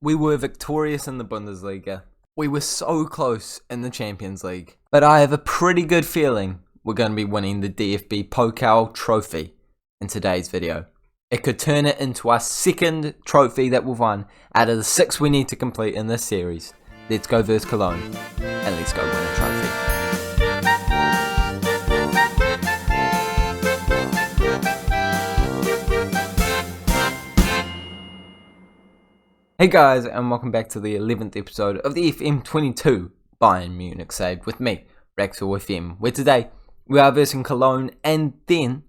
We were victorious in the Bundesliga. We were so close in the Champions League. But I have a pretty good feeling we're going to be winning the DFB-Pokal trophy in today's video. It could turn it into our second trophy that we've won out of the 6 we need to complete in this series. Let's go versus Cologne and let's go win a trophy. Hey guys, and welcome back to the 11th episode of the FM22 Bayern Munich Save with me, Raxel FM, where today we are versing Cologne and then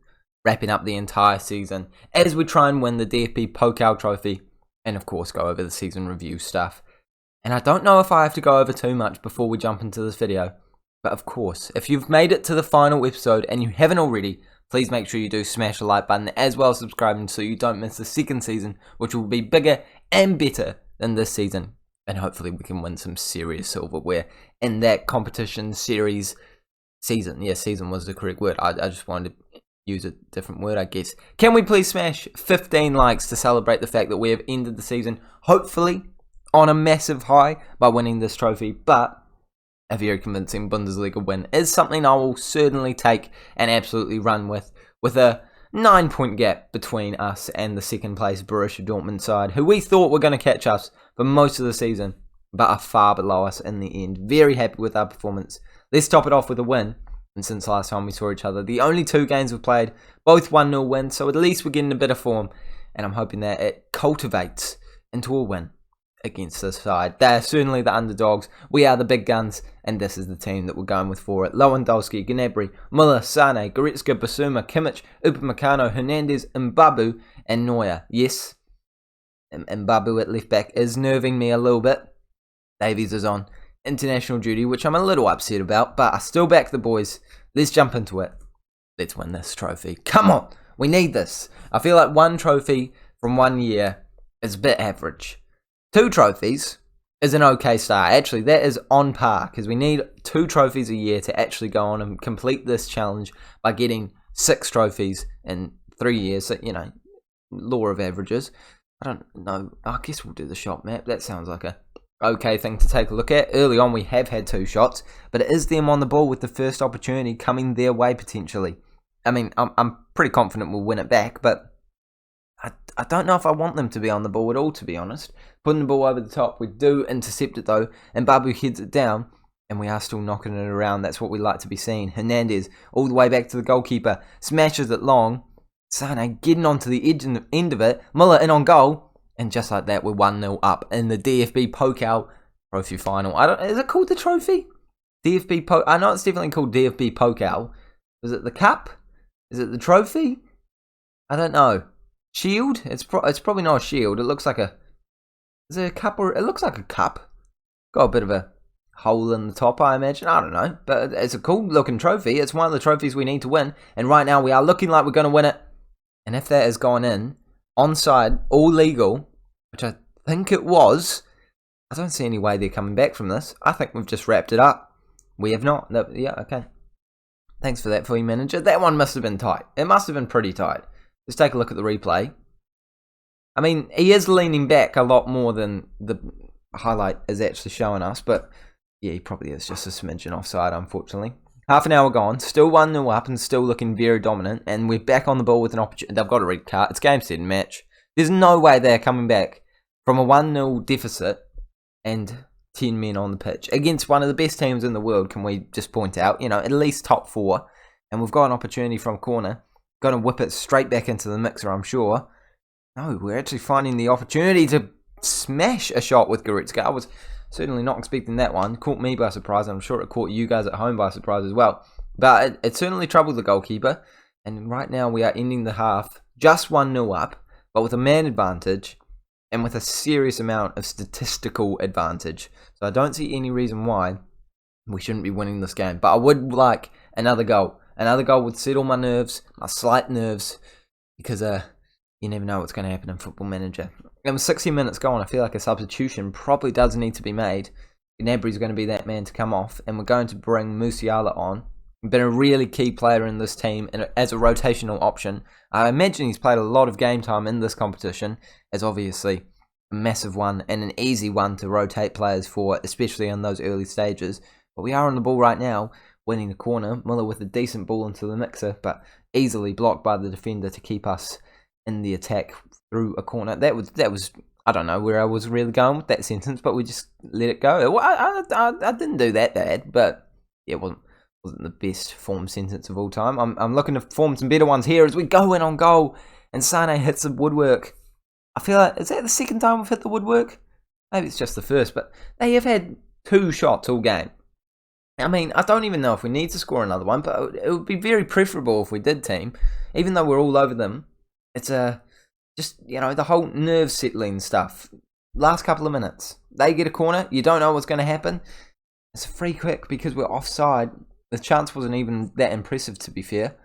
wrapping up the entire season as we try and win the DFB-Pokal trophy and of course go over the season review stuff. And I don't know if I have to go over too much before we jump into this video, but of course, if you've made it to the final episode and you haven't already, please make sure you do smash the like button as well as subscribing so you don't miss the second season, which will be bigger and better than this season. And hopefully we can win some serious silverware in that competition series season. Yeah, season was the correct word. I just wanted to use a different word, I guess. Can we please smash 15 likes to celebrate the fact that we have ended the season, hopefully, on a massive high by winning this trophy, but a very convincing Bundesliga win is something I will certainly take and absolutely run with a 9-point gap between us and the second place Borussia Dortmund side, who we thought were going to catch us for most of the season, but are far below us in the end. Very happy with our performance. Let's top it off with a win, and since last time we saw each other, the only 2 games we've played, both 1-0 wins, so at least we're getting a bit of form, and I'm hoping that it cultivates into a win against this side. They're certainly the underdogs, we are the big guns, and this is the team that we're going with for it. Lewandowski, Gnabry, Muller, Sane, Goretzka, Bissouma, Kimmich, Upamecano, Hernandez, Mbabu, and Neuer. Yes, Mbabu at left back is nerving me a little bit. Davies is on international duty, which I'm a little upset about, but I still back the boys. Let's jump into it. Let's win this trophy. Come on, we need this. I feel like 1 trophy from 1 year is a bit average. 2 trophies is an okay start. Actually, that is on par because we need 2 trophies a year to actually go on and complete this challenge by getting 6 trophies in 3 years. So, you know, law of averages. I don't know. I guess we'll do the shot map. That sounds like a okay thing to take a look at. Early on, we have had 2 shots, but it is them on the ball with the first opportunity coming their way potentially. I mean, I'm pretty confident we'll win it back, but I don't know if I want them to be on the ball at all, to be honest. Putting the ball over the top, we do intercept it though, and Babu heads it down, and we are still knocking it around. That's what we like to be seeing. Hernandez, all the way back to the goalkeeper, smashes it long. Sane getting onto the edge and the end of it. Muller in on goal, and just like that, we're 1-0 up in the DFB-Pokal trophy final. Is it called the trophy? I know it's definitely called DFB-Pokal. Is it the cup? Is it the trophy? I don't know. Shield? It's probably not a shield. It looks like a... Is it a cup or... It looks like a cup. Got a bit of a hole in the top, I imagine. I don't know. But it's a cool looking trophy. It's one of the trophies we need to win. And right now we are looking like we're going to win it. And if that has gone in, onside, all legal, which I think it was, I don't see any way they're coming back from this. I think we've just wrapped it up. We have not. No, yeah, okay. Thanks for that, for you, manager. That one must have been tight. It must have been pretty tight. Let's take a look at the replay. I mean, he is leaning back a lot more than the highlight is actually showing us, but yeah, he probably is just a smidgen offside, unfortunately. Half an hour gone, still 1-0 up and still looking very dominant, and we're back on the ball with an opportunity. They've got a red card. It's game, set, and match. There's no way they're coming back from a 1-0 deficit and 10 men on the pitch against one of the best teams in the world, can we just point out, you know, at least top 4, and we've got an opportunity from corner. Going to whip it straight back into the mixer, I'm sure. No, we're actually finding the opportunity to smash a shot with Goretzka. I was certainly not expecting that one. Caught me by surprise. I'm sure it caught you guys at home by surprise as well. But it certainly troubled the goalkeeper. And right now we are ending the half just 1-0 up, but with a man advantage and with a serious amount of statistical advantage. So I don't see any reason why we shouldn't be winning this game. But I would like another goal. Another goal would settle my nerves, my slight nerves, because you never know what's going to happen in Football Manager. And with 60 minutes gone, I feel like a substitution probably does need to be made. Gnabry's going to be that man to come off, and we're going to bring Musiala on. Been a really key player in this team and as a rotational option. I imagine he's played a lot of game time in this competition, as obviously a massive one and an easy one to rotate players for, especially in those early stages. But we are on the ball right now, winning the corner. Muller with a decent ball into the mixer, but easily blocked by the defender to keep us in the attack through a corner. That was I don't know where I was really going with that sentence, but we just let it go. I didn't do that bad, but it wasn't the best form sentence of all time. I'm looking to form some better ones here as we go in on goal, and Sane hits the woodwork. I feel like, is that the second time we've hit the woodwork? Maybe it's just the first, but they have had 2 shots all game. I mean, I don't even know if we need to score another one, but it would be very preferable if we did, team. Even though we're all over them, it's just, the whole nerve settling stuff. Last couple of minutes, they get a corner, you don't know what's going to happen. It's a free kick because we're offside. The chance wasn't even that impressive, to be fair.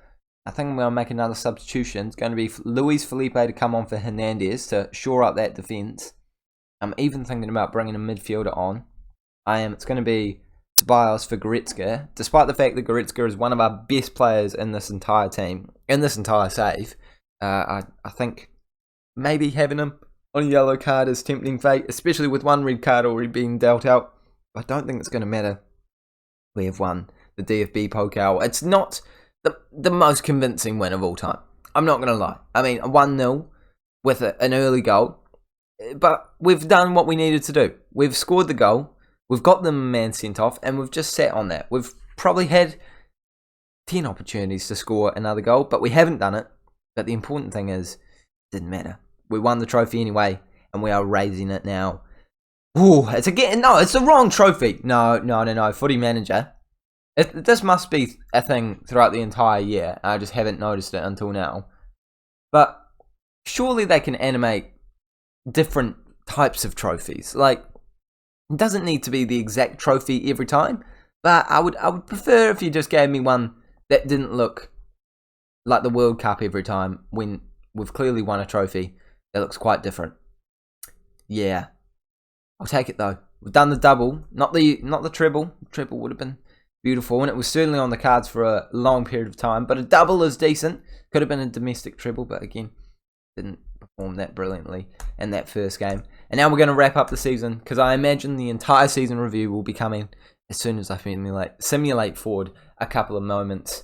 I think I'm going to make another substitution. It's going to be Luis Felipe to come on for Hernandez to shore up that defence. I'm even thinking about bringing a midfielder on. It's going to be Davies for Goretzka, despite the fact that Goretzka is one of our best players in this entire team, in this entire save. I think maybe having him on a yellow card is tempting fate, especially with one red card already being dealt out. I don't think it's going to matter. We have won the DFB-Pokal. It's not the most convincing win of all time. I'm not going to lie. I mean, 1-0 with an early goal. But we've done what we needed to do. We've scored the goal. We've got the man sent off. And we've just sat on that. We've probably had 10 opportunities to score another goal. But we haven't done it. But the important thing is, it didn't matter. We won the trophy anyway. And we are raising it now. Ooh, it's the wrong trophy. No. Footy Manager. This must be a thing throughout the entire year. I just haven't noticed it until now. But surely they can animate different types of trophies. Like, it doesn't need to be the exact trophy every time. But I would prefer if you just gave me one that didn't look like the World Cup every time when we've clearly won a trophy that looks quite different. Yeah. I'll take it though. We've done the double, not the treble. Treble would have been beautiful, and it was certainly on the cards for a long period of time. But a double is decent. Could have been a domestic treble, but again, didn't perform that brilliantly in that first game. And now we're going to wrap up the season, because I imagine the entire season review will be coming as soon as I simulate forward a couple of moments,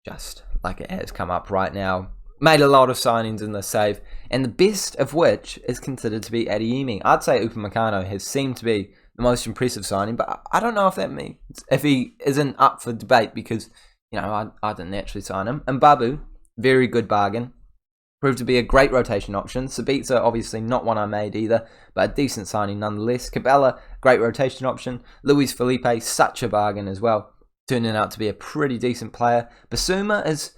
just like it has come up right now. Made a lot of signings in the save, and the best of which is considered to be Adeyemi. I'd say Upamecano has seemed to be the most impressive signing, but I don't know if that means if he isn't up for debate, because I didn't actually sign him. And Babu, very good bargain, proved to be a great rotation option. Sabitzer, obviously not one I made either, but a decent signing nonetheless. Cabela, great rotation option. Luis Felipe, such a bargain as well, turning out to be a pretty decent player. Basuma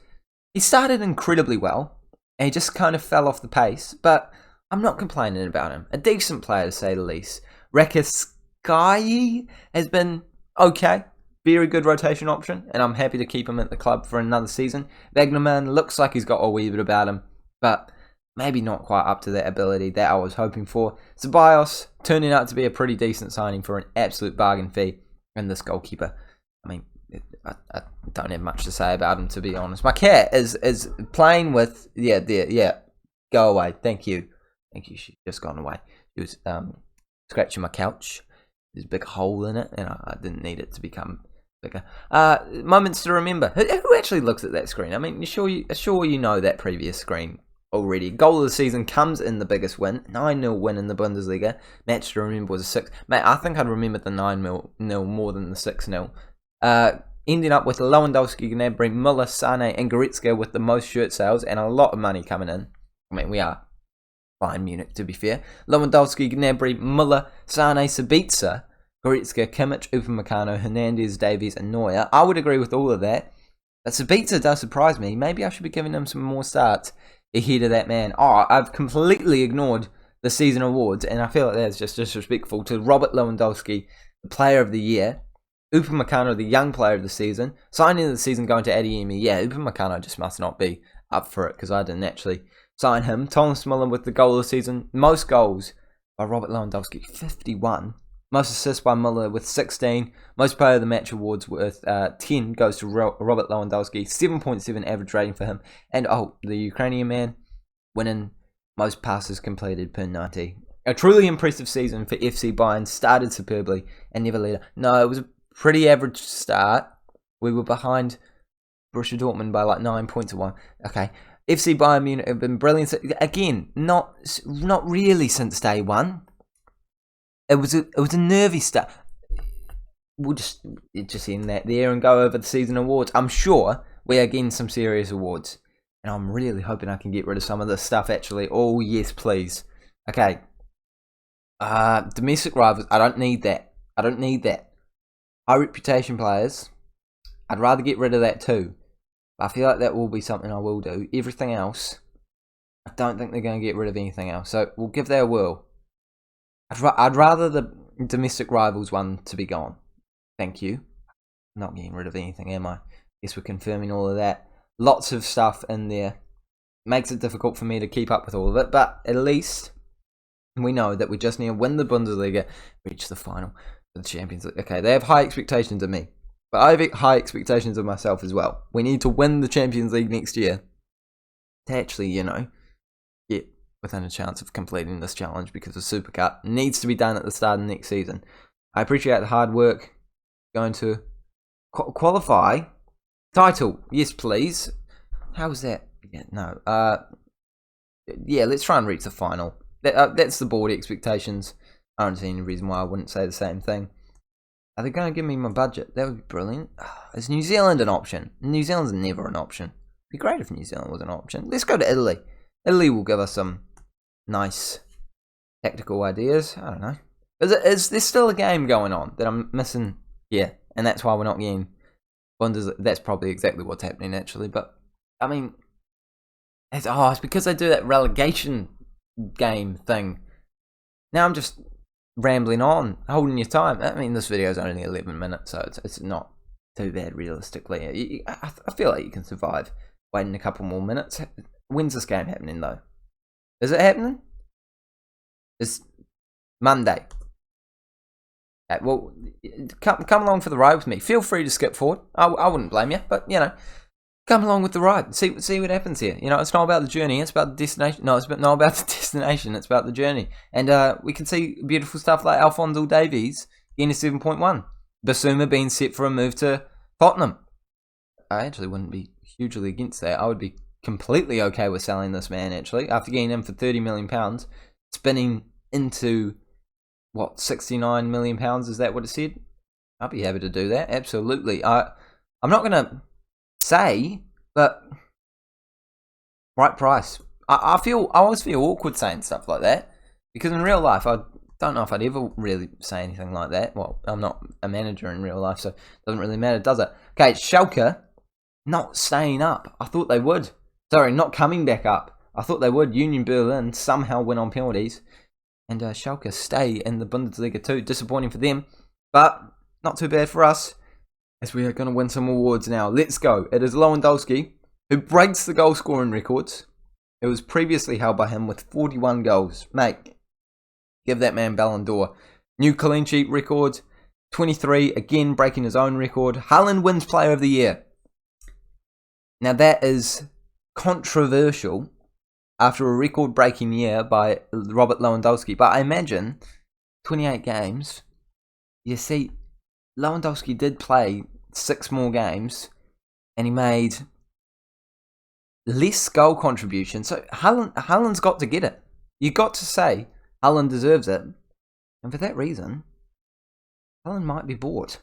he started incredibly well, and he just kind of fell off the pace, but I'm not complaining about him. A decent player to say the least. Rakowski has been okay. Very good rotation option, and I'm happy to keep him at the club for another season. Wagnerman looks like he's got a wee bit about him, but maybe not quite up to that ability that I was hoping for. Ceballos turning out to be a pretty decent signing for an absolute bargain fee. And this goalkeeper, I mean, I don't have much to say about him, to be honest. My cat is playing with... Yeah, go away. Thank you. She's just gone away. She was scratching my couch. There's a big hole in it, and I didn't need it to become bigger. Moments to remember. Who actually looks at that screen? I mean, sure you know that previous screen already. Goal of the season comes in the biggest win. 9-0 win in the Bundesliga. Match to remember was a 6. Mate, I think I'd remember the 9-0 more than the 6-0. Ending up with Lewandowski, Gnabry, Muller, Sane and Goretzka with the most shirt sales and a lot of money coming in. I mean, we are Bayern Munich, to be fair. Lewandowski, Gnabry, Muller, Sane, Sabitzer, Goretzka, Kimmich, Upamecano, Hernandez, Davies and Neuer. I would agree with all of that. But Sabitzer does surprise me. Maybe I should be giving him some more starts ahead of that man. I've completely ignored the season awards, and I feel like that's just disrespectful to Robert Lewandowski, the player of the year. Upamecano, the young player of the season. Signing of the season going to Adeyemi. Yeah, Upamecano just must not be up for it, because I didn't actually sign him. Thomas Muller with the goal of the season. Most goals by Robert Lewandowski, 51. Most assists by Muller with 16. Most player of the match awards with 10 goes to Robert Lewandowski. 7.7 average rating for him. And the Ukrainian man winning most passes completed per 90. A truly impressive season for FC Bayern. Started superbly and never let it. No, it was a pretty average start. We were behind Borussia Dortmund by like 9 points to 1. Okay. FC Bayern Munich have been brilliant. Again, not really since day one. It was a nervy start. We'll just end that there and go over the season awards. I'm sure we are getting some serious awards. And I'm really hoping I can get rid of some of this stuff actually. Oh, yes, please. Okay. Domestic rivals. I don't need that. High reputation players. I'd rather get rid of that too. I feel like that will be something I will do. Everything else, I don't think they're going to get rid of anything else. So we'll give that a whirl. I'd rather the domestic rivals one to be gone. Thank you. Not getting rid of anything, am I? Guess we're confirming all of that. Lots of stuff in there. Makes it difficult for me to keep up with all of it. But at least we know that we just need to win the Bundesliga, reach the final for the Champions League. Okay, they have high expectations of me. But I have high expectations of myself as well. We need to win the Champions League next year to actually, get within a chance of completing this challenge, because the Super Cup needs to be done at the start of next season. I appreciate the hard work. Going to qualify. Title, yes please. How is that? Yeah, no. Yeah, let's try and reach the final. That's the board expectations. I don't see any reason why I wouldn't say the same thing. Are they going to give me my budget? That would be brilliant. Is New Zealand an option? New Zealand's never an option. It'd be great if New Zealand was an option. Let's go to Italy. Italy will give us some nice tactical ideas. I don't know. Is there still a game going on that I'm missing? Yeah, and that's why we're not getting Bundesliga. That's probably exactly what's happening, actually. But, I mean, it's because they do that relegation game thing. Now I'm just rambling on, holding your time. I mean, this video is only 11 minutes, so it's not too bad realistically. I feel like you can survive waiting a couple more minutes. When's this game happening, though? Is it happening? It's Monday. Okay, well, come along for the ride with me. Feel free to skip forward. I wouldn't blame you, but, come along with the ride. See what happens here. It's not about the journey. It's about the destination. No, it's not about the destination. It's about the journey. And we can see beautiful stuff like Alphonso Davies getting a 7.1. Basuma being set for a move to Tottenham. I actually wouldn't be hugely against that. I would be completely okay with selling this man, actually. After getting him for £30 million, spinning into, what, £69 million? Is that what it said? I'd be happy to do that. Absolutely. I'm not going to say, but right price. I always feel awkward saying stuff like that, because in real life I don't know if I'd ever really say anything like that. Well, I'm not a manager in real life, so it doesn't really matter, does it? Okay, Schalke not staying up. I thought they would. Sorry, not coming back up. I thought they would. Union Berlin somehow win on penalties, and Schalke stay in the Bundesliga too. Disappointing for them, but not too bad for us, as we are going to win some awards now. Let's go. It is Lewandowski who breaks the goal scoring records. It was previously held by him with 41 goals. Mate, give that man Ballon d'Or. New clean sheet record, 23, again breaking his own record. Haaland wins Player of the Year. Now that is controversial after a record-breaking year by Robert Lewandowski. But I imagine 28 games. You see, Lewandowski did play 6 more games, and he made less goal contribution. So Haaland's got to get it. You got to say Haaland deserves it, and for that reason, Haaland might be bought.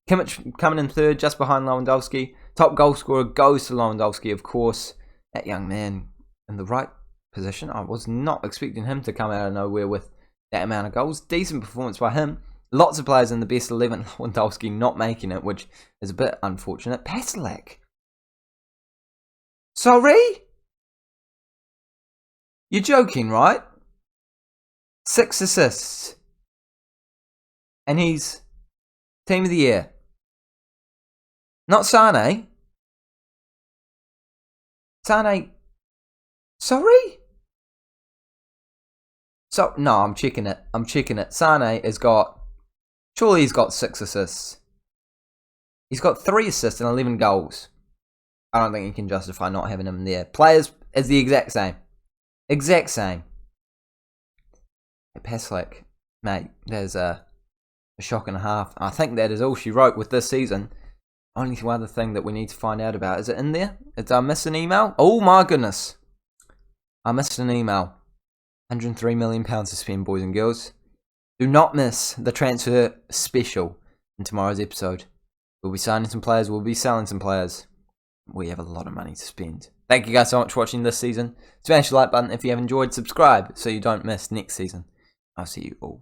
Kimmich coming in third, just behind Lewandowski. Top goal scorer goes to Lewandowski, of course. That young man in the right position. I was not expecting him to come out of nowhere with that amount of goals. Decent performance by him. Lots of players in the best 11. Lewandowski not making it, which is a bit unfortunate. Pastelak. Sorry? You're joking, right? 6 assists. And he's Team of the Year. Not Sane. Sane. Sorry? No, I'm checking it. Sane has got... Surely he's got 6 assists. He's got 3 assists and 11 goals. I don't think you can justify not having him there. Players is the exact same. Exact same. Paslick, mate, there's a shock and a half. I think that is all she wrote with this season. Only other thing that we need to find out about, is it in there? Did I miss an email? Oh my goodness. I missed an email. £103 million to spend, boys and girls. Do not miss the transfer special in tomorrow's episode. We'll be signing some players, we'll be selling some players. We have a lot of money to spend. Thank you guys so much for watching this season. Smash the like button if you have enjoyed. Subscribe so you don't miss next season. I'll see you all